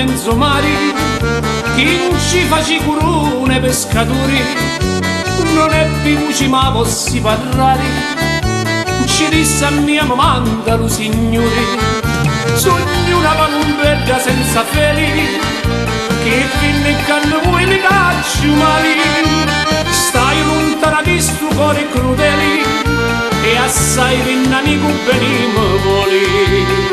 mezzo mari, chi non ci faci curune pescatori, non è più ci ma possi parlare. Ci disse a mia mamma lo signore, sogno una palumbella senza feli, che finne che voi mi caccio mali. Stai lontana di sto cuore crudeli, e assai vinnamico benimo voli.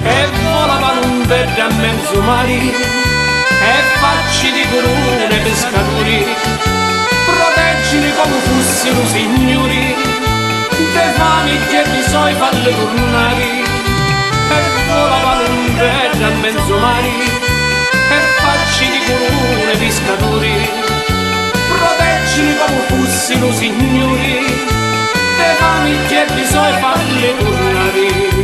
E vola palumbella a mezzo mari, e facci di corone pescatori, proteggili come fossero signori, te fami che ti so falle tornare. E vola palumbella a mezzo mari, e facci di corone pescatori, proteggili come fossero signori, te fami che ti so falle tornare.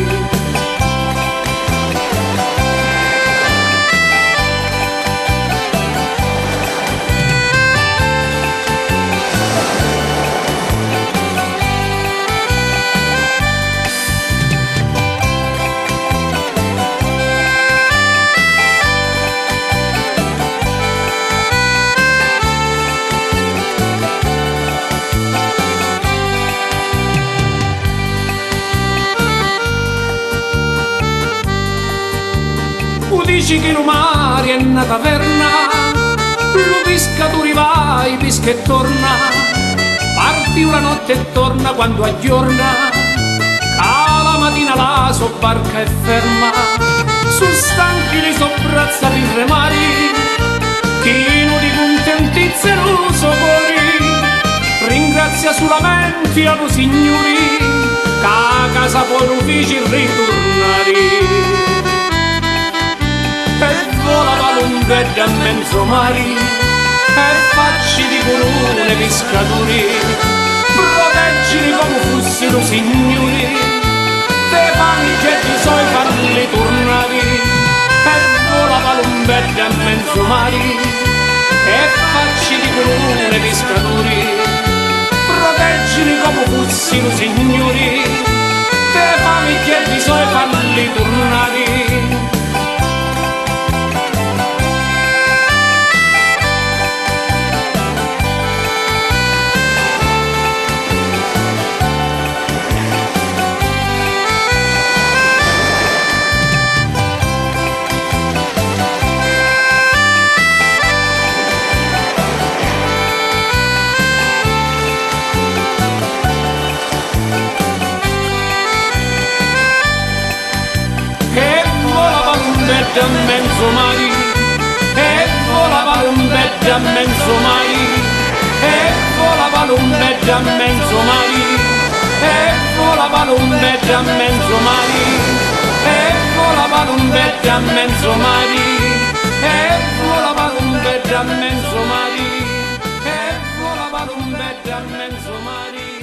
Dici che lo mare è una taverna, lo pescatore va, pesca e torna, parti una notte e torna quando aggiorna, ca la mattina la sua barca è ferma, su stanchi le sue braccia per remare, chino di contentizia lo suo cuore, ringrazia solamente a lo signori, ca a casa poi lo fece ritornare. E vola palumbella a mezzo mari, e facci di corone pescatori, proteggili come fossero signori, te fanno che ti so farli tornare. E vola palumbella a mezzo mari, e facci di corone pescatori, proteggili come fossero signori, te fanno che ti so farli tornare. A mezzo mari, e vola palumbella a mezzo mari, e vola palumbella a mezzo mari, e vola palumbella a mezzo mari, e vola palumbella a mezzo mari, e vola palumbella a mezzo mari, e vola palumbella a mezzo mari.